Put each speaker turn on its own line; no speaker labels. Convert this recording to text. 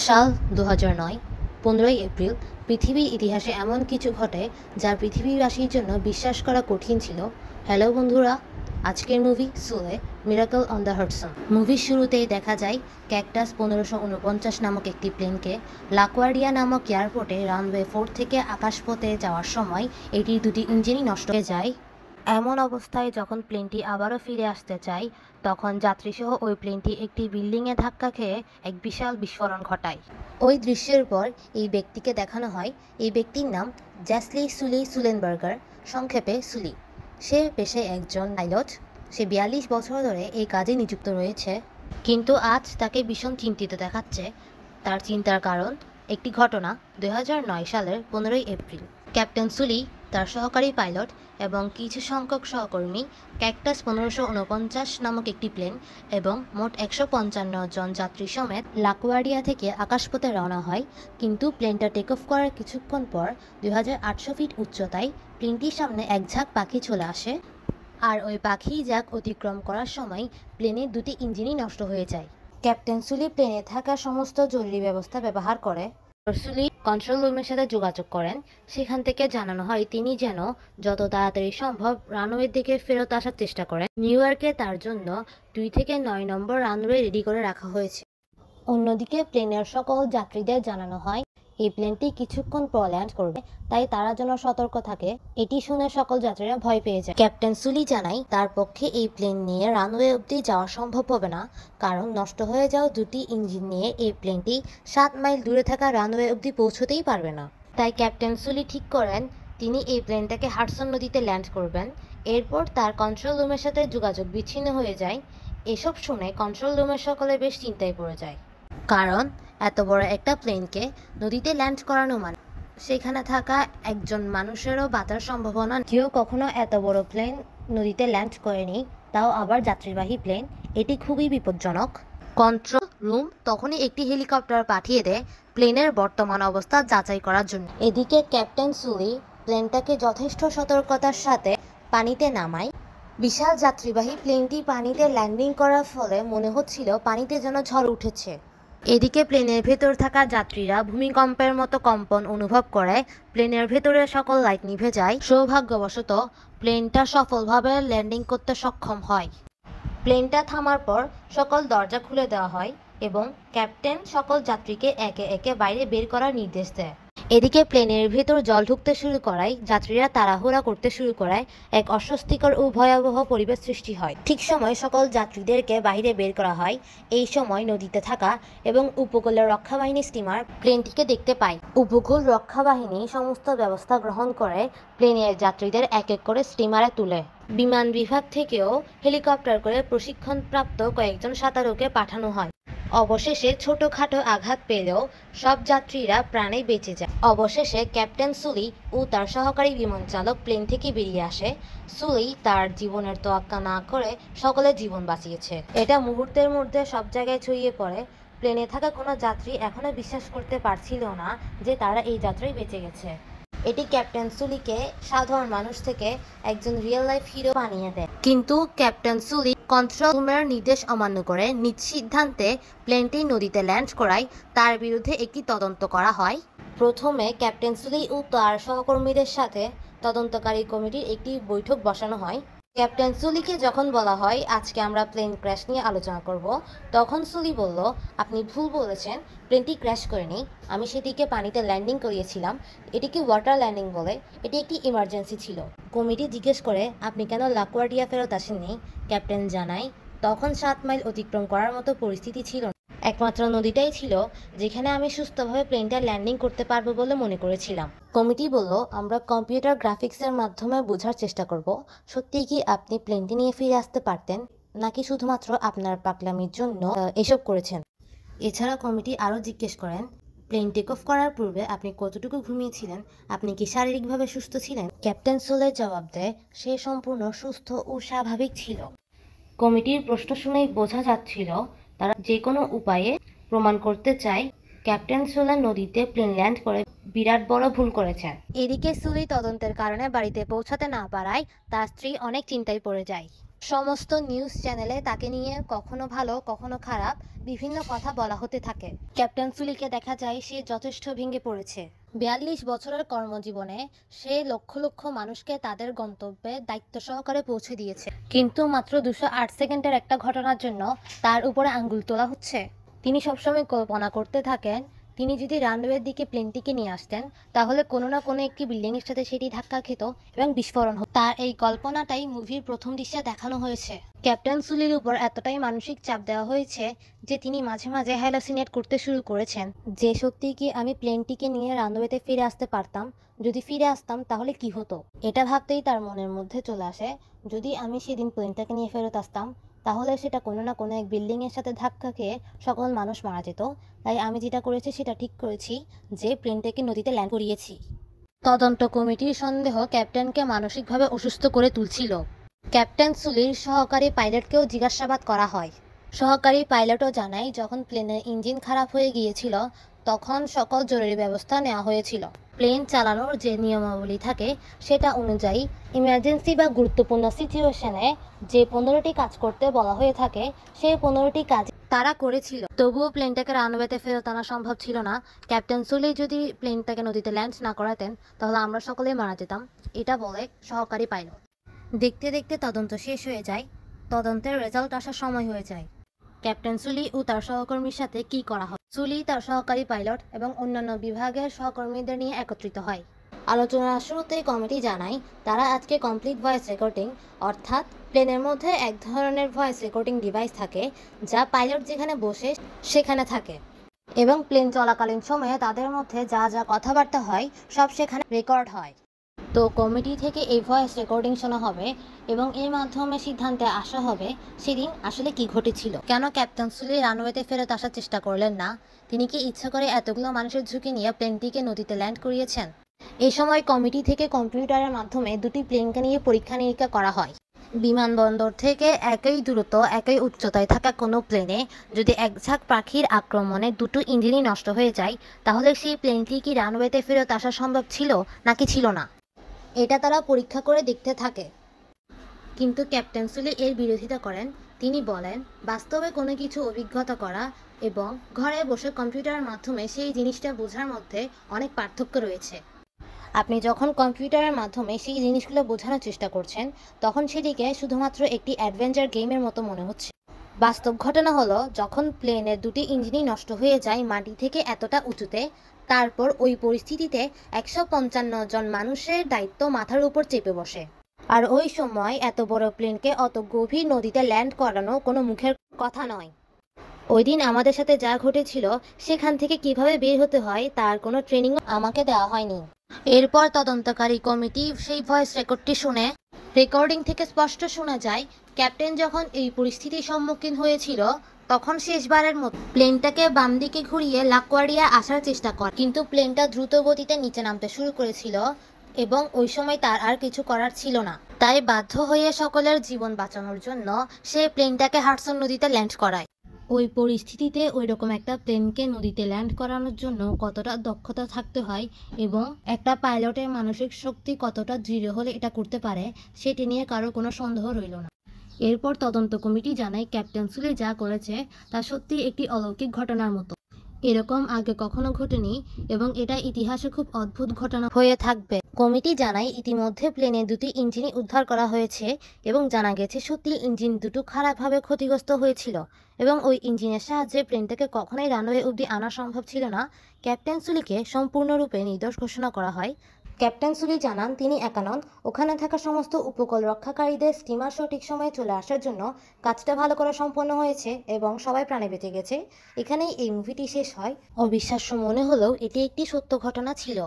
সাল ২০০৯ ১৫ই এপ্রিল পৃথিবীর ইতিহাসে এমন কিছু ঘটে যা পৃথিবীবাসীর জন্য বিশ্বাস করা কঠিন ছিল। হ্যালো বন্ধুরা, আজকের movie Sully miracle on the Hudson. মুভির শুরুতেই দেখা যায় ক্যাকটাস ১৫৪৯ নামক একটি প্লেনকে লাকোয়ার্ডিয়া নামক এয়ারপোর্টে রানওয়ে 4 থেকে আকাশপথে যাওয়ার সময় এটির দুটি ইঞ্জিনই নষ্ট হয়ে যায়। এমন অবস্থায় যখন প্লেনটি আবারও ফিরে আসতে চায়, তখন যাত্রীসহ ওই প্লেনটি একটি বিল্ডিংয়ে ধাক্কা খেয়ে এক বিশাল বিস্ফোরণ ঘটায়। ওই দৃশ্যের পর এই ব্যক্তিকে দেখানো হয়। এই ব্যক্তির নাম জ্যাসলি সুলি সুলেনবার্গার, সংক্ষেপে সুলি। সে পেশায় একজন পাইলট। সে ৪২ বছর ধরে এই কাজে নিযুক্ত রয়েছে, কিন্তু আজ তাকে ভীষণ চিন্তিত দেখাচ্ছে। তার চিন্তার কারণ একটি ঘটনা ২০০৯ সালের ১৫ই এপ্রিল। ক্যাপ্টেন সুলি, তার সহকারী পাইলট এবং কিছু সংখ্যক সহকর্মী ক্যাকটাস ১৫৪৯ নামক একটি প্লেন এবং মোট ১৫৫ জন যাত্রী সমেত লাকোয়ার্ডিয়া থেকে আকাশপথে রওনা হয়। কিন্তু প্লেনটা টেক অফ করার কিছুক্ষণ পর ২৮০০ ফিট উচ্চতায় প্লেনটির সামনে এক ঝাঁক পাখি চলে আসে। আর ওই পাখি ঝাঁক অতিক্রম করার সময় প্লেনের দুটি ইঞ্জিনই নষ্ট হয়ে যায়। ক্যাপ্টেন সুলি প্লেনে থাকা সমস্ত জরুরি ব্যবস্থা ব্যবহার করে সুলি কন্ট্রোল রুমের সাথে যোগাযোগ করেন। সেখান থেকে জানানো হয় তিনি যেন যত তাড়াতাড়ি সম্ভব রানওয়ের দিকে ফেরত আসার চেষ্টা করেন। নিউ ইয়র্কে তার জন্য ২ থেকে ৯ নম্বর রানওয়ে রেডি করে রাখা হয়েছে। অন্যদিকে প্লেনের সকল যাত্রীদের জানানো হয় এই প্লেনটি কিছুক্ষণ পর ল্যান্ড করবে, তাই তারা যেন সতর্ক থাকে। এটি শুনে সকল যাত্রীরা ভয় পেয়ে যায়। ক্যাপ্টেন সুলি জানায় তার পক্ষে এই প্লেন নিয়ে রানওয়ে অবধি যাওয়া সম্ভব হবে না, কারণ নষ্ট হয়ে যাওয়া দুটি ইঞ্জিন নিয়ে এই প্লেনটি ৭ মাইল দূরে থাকা রানওয়ে অবধি পৌঁছতেই পারবে না। তাই ক্যাপ্টেন সুলি ঠিক করেন তিনি এই প্লেনটাকে হাডসন নদীতে ল্যান্ড করবেন। এরপর তার কন্ট্রোল রুমের সাথে যোগাযোগ বিচ্ছিন্ন হয়ে যায়। এসব শুনে কন্ট্রোল রুমের সকলে বেশ চিন্তায় পড়ে যায়, কারণ এত বড় একটা প্লেনকে নদীতে ল্যান্ড করানো মানে সেখানে থাকা একজন মানুষেরও বাঁচার সম্ভাবনা। কেউ কখনো এত বড় প্লেন নদীতে ল্যান্ড করেনি, তাও আবার যাত্রীবাহী প্লেন। এটি খুবই বিপজ্জনক। কন্ট্রোল রুম তখনই একটি হেলিকপ্টার পাঠিয়ে দেয় প্লেনের বর্তমান অবস্থা যাচাই করার জন্য। এদিকে ক্যাপ্টেন সুলি প্লেনটাকে যথেষ্ট সতর্কতার সাথে পানিতে নামায়। বিশাল যাত্রীবাহী প্লেনটি পানিতে ল্যান্ডিং করার ফলে মনে হচ্ছিল পানিতে যেন ঝড় উঠেছে। এদিকে প্লেনের ভেতর থাকা যাত্রীরা ভূমিকম্পের মতো কম্পন অনুভব করে প্লেনের ভেতরের সকল লাইট নিভে যায়। সৌভাগ্যবশত প্লেনটা সফলভাবে ল্যান্ডিং করতে সক্ষম হয়। প্লেনটা থামার পর সকল দরজা খুলে দেওয়া হয় এবং ক্যাপ্টেন সকল যাত্রীকে একে একে বাইরে বের করার নির্দেশ দেয়। এদিকে প্লেনের ভেতর জল ঢুকতে শুরু করায় যাত্রীরা তাড়াহুড়া করতে শুরু করায় এক অস্বস্তিকর ও ভয়াবহ পরিবেশ সৃষ্টি হয়। ঠিক সময় সকল যাত্রীদেরকে বাইরে বের করা হয়। এই সময় নদীতে থাকা এবং উপকূলের রক্ষা বাহিনী স্টিমার প্লেনটিকে দেখতে পায়। উপকূল রক্ষা বাহিনী সমস্ত ব্যবস্থা গ্রহণ করে প্লেনের যাত্রীদের এক এক করে স্টিমারে তুলে। বিমান বিভাগ থেকেও হেলিকপ্টার করে প্রশিক্ষণপ্রাপ্ত কয়েকজন সাঁতারুকে পাঠানো হয়। অবশেষে ছোটখাটো আঘাত পেলেও সব যাত্রীরা প্রাণে বেঁচে যায়। অবশেষে ক্যাপ্টেন সুলি ও তার সহকারী বিমান চালক প্লেন থেকে বেরিয়ে আসে। সুলি তার জীবনের তোয়াক্কা না করে সকলের জীবন বাঁচিয়েছে। এটা মুহূর্তের মধ্যে সব জায়গায় ছড়িয়ে পড়ে। প্লেনে থাকা কোনো যাত্রী এখনো বিশ্বাস করতে পারছিল না যে তারা এই যাত্রায় বেঁচে গেছে। এটি ক্যাপ্টেন সুলিকে সাধারণ মানুষ থেকে একজন রিয়েল লাইফ হিরো বানিয়ে দেয়। কিন্তু ক্যাপ্টেন সুলি কন্ট্রোল রুমের নির্দেশ অমান্য করে নিজ সিদ্ধান্তে প্লেনটি নদীতে ল্যান্ড করায় তার বিরুদ্ধে একটি তদন্ত করা হয়। প্রথমে ক্যাপ্টেন সুলি ও তার সহকর্মীদের সাথে তদন্তকারী কমিটির একটি বৈঠক বসানো হয়। ক্যাপ্টেন সুলিকে যখন বলা হয় আজকে আমরা প্লেন ক্র্যাশ নিয়ে আলোচনা করব, তখন সুলি বলল, আপনি ভুল বলেছেন, প্লেনটি ক্র্যাশ করেনি। আমি সেটিকে পানিতে ল্যান্ডিং করিয়েছিলাম। এটিকে ওয়াটার ল্যান্ডিং বলে। এটি একটি ইমার্জেন্সি ছিল। কমিটি জিজ্ঞেস করে আপনি কেন লাকোয়ার্ডিয়া ফেরত আসেননি। ক্যাপ্টেন জানায় তখন ৭ মাইল অতিক্রম করার মতো পরিস্থিতি ছিল না। একমাত্র নদীটাই ছিল যেখানে আমি সুস্থভাবে প্লেনটা ল্যান্ডিং করতে পারবো বলে মনে করেছিলাম। কমিটি বলল আমরা কম্পিউটার গ্রাফিক্সের মাধ্যমে বোঝার চেষ্টা করব সত্যিই কি আপনি প্লেনটি নিয়ে ফিরে আসতে পারতেন, নাকি শুধুমাত্র আপনার পাগলামির জন্য এসব করেছেন। এছাড়া কমিটি আরও জিজ্ঞেস করেন প্লেন টেক অফ করার পূর্বে আপনি কতটুকু ঘুমিয়েছিলেন, আপনি কি শারীরিকভাবে সুস্থ ছিলেন। ক্যাপ্টেন সোলের জবাব দেয় সে সম্পূর্ণ সুস্থ ও স্বাভাবিক ছিল। কমিটির প্রশ্ন শুনেই বোঝা যাচ্ছিল তারা যে কোনো উপায়ে প্রমাণ করতে চায় ক্যাপ্টেন সুলি নদীতে প্লেন ল্যান্ড করে বিরাট বড় ভুল করেছেন। এদিকে সুলি তদন্তের কারণে বাড়িতে পৌঁছাতে না পারায় তার স্ত্রী অনেক চিন্তায় পড়ে যায়। সমস্ত নিউজ চ্যানেলে তাকে নিয়ে কখনো ভালো কখনো খারাপ বিভিন্ন কথা বলা হতে থাকে। ক্যাপ্টেন সুলিকে দেখা যায় সে যথেষ্ট ভেঙে পড়েছে। 42 বছরের কর্মজীবনে সে লক্ষ লক্ষ মানুষকে তাদের গন্তব্যে দায়িত্ব সহকারে পৌঁছে দিয়েছে, কিন্তু মাত্র 208 সেকেন্ডের একটা ঘটনার জন্য তার উপরে আঙ্গুল তোলা হচ্ছে। তিনি সবসময় কল্পনা করতে থাকেন তিনি যদি রানওয়ের দিকে প্লেনটিকে নিয়ে আসতেন তাহলে কোনো না কোনো একটি বিল্ডিংয়ের সাথে সেটি ধাক্কা খেত এবং বিস্ফোরণ হতো। তার এই কল্পনাটাই মুভির প্রথম দৃশ্যে দেখানো হয়েছে। ক্যাপ্টেন সুলির উপর এতটাই মানসিক চাপ দেওয়া হয়েছে যে তিনি মাঝে মাঝে হ্যালোসিনেট করতে শুরু করেছেন যে সত্যি কি আমি প্লেনটিকে নিয়ে রানওয়েতে ফিরে আসতে পারতাম, যদি ফিরে আসতাম তাহলে কি হতো। এটা ভাবতেই তার মনের মধ্যে চলে আসে যদি আমি সেদিন প্লেনটাকে নিয়ে ফেরত আসতাম তাহলে সেটা কোনো না কোনো এক বিল্ডিংয়ের সাথে ধাক্কা খেয়ে সকল মানুষ মারা যেত। তাই আমি যেটা করেছি সেটা ঠিক করেছি যে প্লেনটাকে নদীতে ল্যান্ড করিয়েছি। তদন্ত কমিটির সন্দেহ ক্যাপ্টেনকে মানসিকভাবে অসুস্থ করে তুলছিল। ক্যাপ্টেন সুলির সহকারী পাইলটকেও জিজ্ঞাসাবাদ করা হয়। সহকারী পাইলটও জানায় যখন প্লেনের ইঞ্জিন খারাপ হয়ে গিয়েছিল তখন সকল জরুরি ব্যবস্থা নেওয়া হয়েছিল। প্লেন চালানোর যে নিয়মাবলী থাকে সেটা অনুযায়ী ইমার্জেন্সি বা গুরুত্বপূর্ণ সিচুয়েশনে যে 15টি কাজ করতে বলা হয়ে থাকে সেই 15টি কাজ তারা করেছিল। তবুও প্লেনটাকে রানওয়েতে ফেরত আনা সম্ভব ছিল না। ক্যাপ্টেন সুলি যদি প্লেনটাকে নদীতে ল্যান্ড না করাতেন তাহলে আমরা সকলেই মারা যেতাম, এটা বলে সহকারী পাইলট। দেখতে দেখতে তদন্ত শেষ হয়ে যায়। তদন্তের রেজাল্ট আসার সময় হয়ে যায়। ক্যাপ্টেন সুলি ও তার সহকর্মীর সাথে কি করা হয়। সুলি তার সহকারী পাইলট এবং অন্যান্য বিভাগের সহকর্মীদের নিয়ে একত্রিত হয়। আলোচনার শুরুতেই কমিটি জানায় তারা আজকে কমপ্লিট ভয়েস রেকর্ডিং, অর্থাৎ প্লেনের মধ্যে এক ধরনের ভয়েস রেকর্ডিং ডিভাইস থাকে যা পাইলট যেখানে বসে সেখানে থাকে এবং প্লেন চলাকালীন সময়ে তাদের মধ্যে যা যা কথাবার্তা হয় সব সেখানে রেকর্ড হয়। তো কমিটি থেকে এই ভয়েস রেকর্ডিং শোনা হবে এবং এর মাধ্যমে সিদ্ধান্তে আসা হবে সেদিন আসলে কি ঘটেছিল। কেন ক্যাপ্টেন সুলি রানওয়েতে ফেরত আসার চেষ্টা করলেন না? তিনি কি ইচ্ছা করে এতগুলো মানুষের ঝুঁকি নিয়ে প্লেনটিকে নদীতে ল্যান্ড করিয়েছেন? এই সময় কমিটি থেকে কম্পিউটারের মাধ্যমে দুটি প্লেনকে নিয়ে পরীক্ষা নিরীক্ষা করা হয়। বিমানবন্দর থেকে একই দূরত্ব একই উচ্চতায় থাকা কোনো প্লেনে যদি এক ঝাঁক পাখির আক্রমণে দুটো ইঞ্জিনই নষ্ট হয়ে যায় তাহলে সেই প্লেনটি কি রানওয়েতে ফেরত আসা সম্ভব ছিল নাকি ছিল না, এটা তারা পরীক্ষা করে দেখতে থাকে। কিন্তু ক্যাপ্টেন সুলি এর বিরোধিতা করেন। তিনি বলেন বাস্তবে কোনো কিছু অভিজ্ঞতা করা এবং ঘরে বসে কম্পিউটারের মাধ্যমে সেই জিনিসটা বোঝার মধ্যে অনেক পার্থক্য রয়েছে। আপনি যখন কম্পিউটারের মাধ্যমে সেই জিনিসগুলো বোঝানোর চেষ্টা করছেন তখন সেটিকে শুধুমাত্র একটি অ্যাডভেঞ্চার গেমের মতো মনে হচ্ছে। বাস্তব ঘটনা হলো যখন প্লেনের দুটি ইঞ্জিনই নষ্ট হয়ে যায় মাটি থেকে এতটা উঁচুতে, তারপর ওই পরিস্থিতিতে 155 জন মানুষের দায়িত্ব মাথার উপর চেপে বসে। আর ওই সময় এত বড় প্লেনকে অত গভীর নদীতে ল্যান্ড করানো কোনো মুখের কথা নয়। ওই দিন আমাদের সাথে যা ঘটেছিল সেখান থেকে কিভাবে বের হতে হয় তার কোনো ট্রেনিংও আমাকে দেওয়া হয়নি। এরপর তদন্তকারী কমিটি সেই ভয়েস রেকর্ডটি শুনে রেকর্ডিং থেকে স্পষ্ট শোনা যায় ক্যাপ্টেন যখন এই পরিস্থিতির সম্মুখীন হয়েছিল তখন শেষবারের মতো প্লেনটাকে বাম দিকে ঘুরিয়ে লাকোয়ারিয়া আসার চেষ্টা করে, কিন্তু প্লেনটা দ্রুত গতিতে নিচে নামতে শুরু করেছিল এবং ওই সময় তার আর কিছু করার ছিল না। তাই বাধ্য হয়ে সকলের জীবন বাঁচানোর জন্য সে প্লেনটাকে হাডসন নদীতে ল্যান্ড করায়। ওই পরিস্থিতিতে ওই রকম একটা প্লেনকে নদীতে ল্যান্ড করানোর জন্য কতটা দক্ষতা থাকতে হয় এবং একটা পাইলটের মানসিক শক্তি কতটা দৃঢ় হলে এটা করতে পারে সেটি নিয়ে কারো কোনো সন্দেহ রইল না। এরপর তদন্ত কমিটি জানায় ক্যাপ্টেন সুলি যা করেছে তা সত্যি একটি অলৌকিক ঘটনার মতো। এরকম আগে কখনো ঘটেনি এবং এটা ইতিহাসে খুব অদ্ভুত ঘটনা হয়ে থাকবে। কমিটি জানায় ইতিমধ্যে প্লেনে দুটি ইঞ্জিনই উদ্ধার করা হয়েছে এবং জানা গেছে সত্যি ইঞ্জিন দুটো খারাপভাবে ক্ষতিগ্রস্ত হয়েছিল এবং ওই ইঞ্জিনের সাহায্যে প্লেনটাকে কখনোই রানওয়ে অবধি আনা সম্ভব ছিল না। ক্যাপ্টেন সুলিকে সম্পূর্ণরূপে নির্দোষ ঘোষণা করা হয়। ক্যাপ্টেন সুলি জানান তিনি একা নন, ওখানে থাকা সমস্ত উপকূল রক্ষাকারীদের স্টিমার সঠিক সময়ে চলে আসার জন্য কাজটা ভালো করে সম্পন্ন হয়েছে এবং সবাই প্রাণে বেঁচে গেছে। এখানেই এই মুভিটি শেষ হয়। অবিশ্বাস্য মনে হলেও এটি একটি সত্য ঘটনা ছিল।